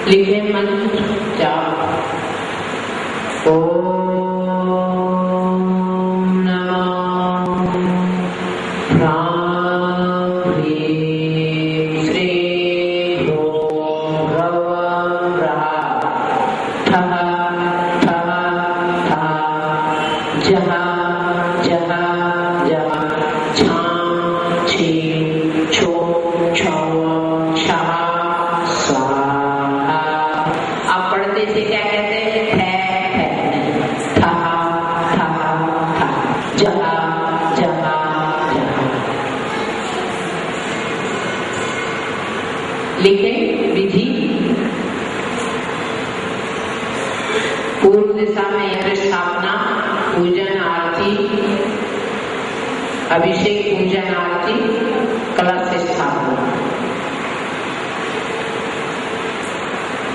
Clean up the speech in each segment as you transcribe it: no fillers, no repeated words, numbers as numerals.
लिखे मंत्र जाप। ओम नमो ह्रीं श्रीं ॐ रवं ठः ठः ठः जः जः जः छां छीं छो छौ छः स्वाहा। आप पढ़ते से क्या कहते हैं? लिखे विधि। पूर्व दिशा में यंत्र स्थापना, पूजन आरती, अभिषेक पूजन आरती, कलश स्थापना,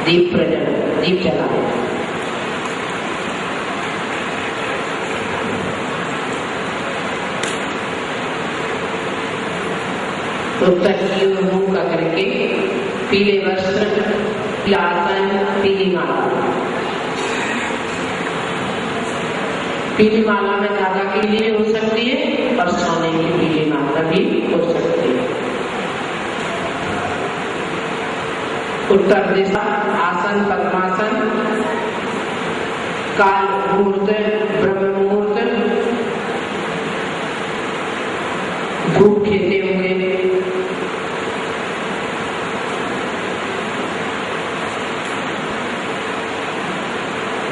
दीप प्रज्वलन, दीप जलाना। उत्तर की ओर मुंह का करके पीले वस्त्र, पीला आसन, पीली माला। पीली माला में धागा के लिए हो सकती है और सोने की पीली माला भी हो सकती है। उत्तर दिशा आसन पद्मासन, काल मुहूर्त, ब्रह्म मुहूर्त, धूप खेते हुए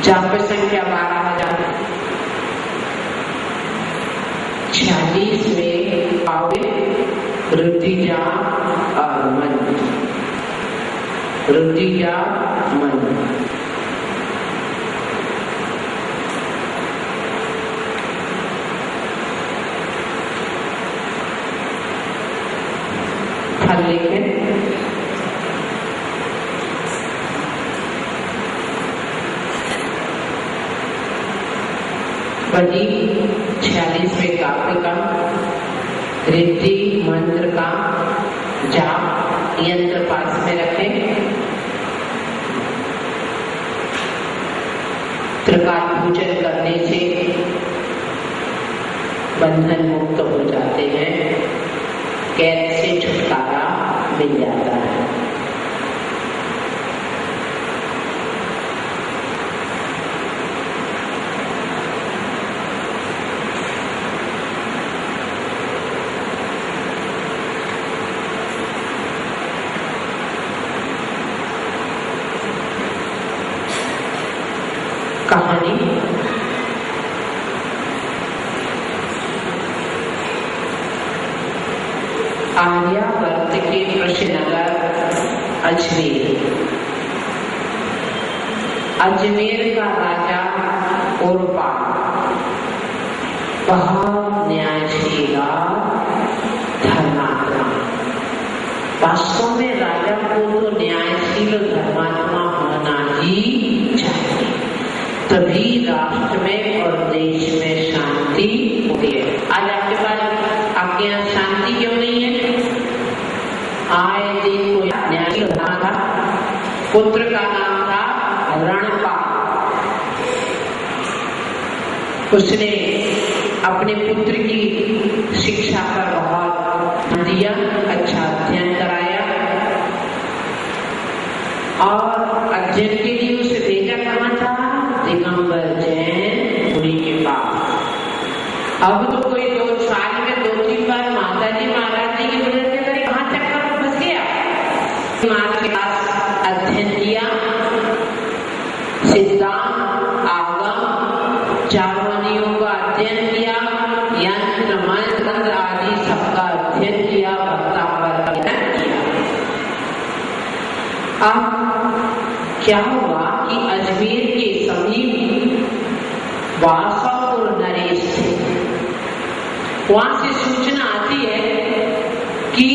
जाप संख्या 12,046 में आवे रुद्धिजा और मन, रुद्धिजा मन। फल लिखें। बड़ी 46वें काव्य का रिद्धि मंत्र का जाप यंत्र पास में रखें। त्रिकाल पूजन करने से बंधन मुक्त हो जाते हैं, कैद से छुटकारा मिल जाता है। कहानी आर्यावर्त के कृष्णनगर अजमेर। अजमेर का राजा उर्वा बहुत न्यायशील धर्मात्मा। वास्तव में राजा को तो न्यायशील धर्मात्मा होना ही चाहिए, तभी राष्ट्र में और देश में शांति होती है। आज आपके पास आपके यहाँ शांति क्यों नहीं है? आए दिन कोई न्यायशील था, पुत्र का नाम था रणपाल। उसने अपने पुत्र की शिक्षा पर बहुत दिया, अच्छा अध्ययन कराया और अध्ययन के लिए उसे भेजा कहाँ था? दिगंबर जैन मुनि के पास। अब तो कोई 2 साल में 2-3 बार माताजी महाराज जी की मदद से करे, कहाँ चक्कर में फंस गया। माँ के पास अध्ययन किया, सिद्धांत, आगम, चारवानियों का अध्ययन किया, यंत्र मंत्र आदि सबका अध्ययन किया, वक्तावर का अध्ययन किया। अब क्या हुआ कि अजमेर के समीप वासापुर नरेश थे। वहां से सूचना आती है कि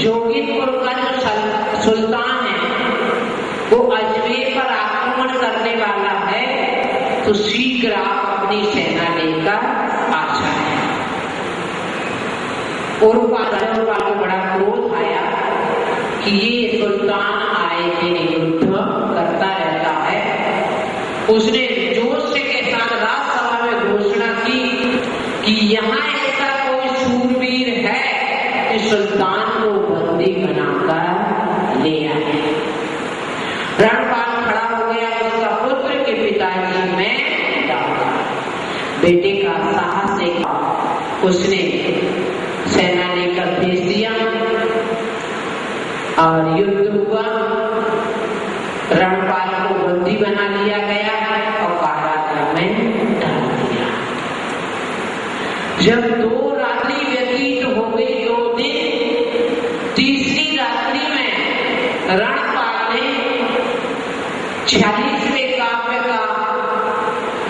जोगिनपुर का जो सुल्तान है वो अजमेर पर आक्रमण करने वाला है, तो शीघ्र आप अपनी सेना लेकर आ जाए। उर्वा को बड़ा क्रोध आया कि ये सुल्तान आए थे निरुद्ध उसने जोश के साथ राजसभा में घोषणा की कि यहाँ ऐसा कोई शूरवीर है कि सुल्तान को बंदी बनाकर ले आए। रणपाल खड़ा हो गया, उसका पुत्र के पिताजी में डाला। बेटे का साहस देखा, उसने सेना लेकर भेज दिया और युद्ध हुआ। रणपाल को बंदी बना लिया गया और कारागार में डाल दिया। जब 2 रात्रि व्यतीत हो गई, 2 दिन, तीसरी रात्रि में रणपाल ने 46वें काव्य का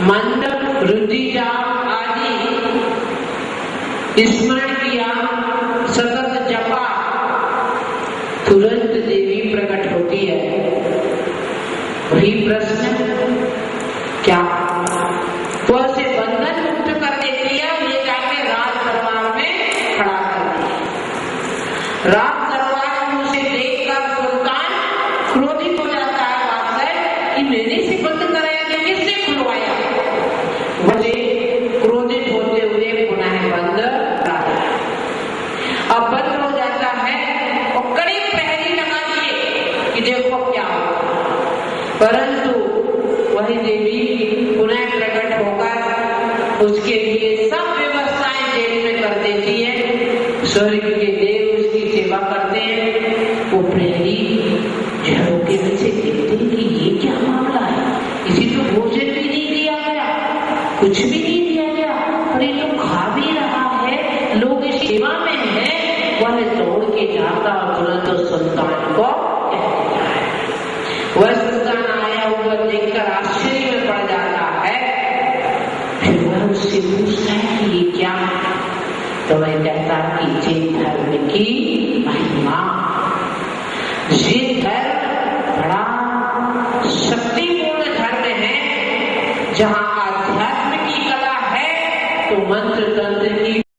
मंत्र, रुद्रजाप आदि स्मरण किया, सतत जपा। तुरंत देवी प्रकट होती है। वही प्रश्न, क्या तो उसे बंधन मुक्त कर देती है, ले जाके राज दरबार में खड़ा कर दिया। राज दरबार में उसे देखकर सुल्तान क्रोधित हो जाता है, बात है कि मैंने इसे बंद कराया कि किसने खुलवाया। वही क्रोधित होते हुए पुनः बंद कराया। अब बंद हो जाता है और कड़ी प्रहरी लगा दिए कि देखो क्या होगा। परंतु वही देवी पुनः प्रकट होकर उसके लिए सब व्यवस्थाएं जेल में कर देती है। स्वर्ग के देव उसकी सेवा करते हैं। वो प्रहरी झरों के नीचे देखते हैं कि ये क्या मामला है, किसी को भोजन भी नहीं दिया गया, कुछ भी नहीं दिया गया, पर ये तो खा भी रहा है, लोग इस सेवा में है। वह दौड़ के जाता और तुरंत सुल्तान को कहता है। वह सुल्तान आया हुआ देखकर आश्चर्य में पड़ जाता है। फिर वह उससे पूछता है कि ये क्या है, तो वह कहता कि ये धर्म की महिमा, ये धर्म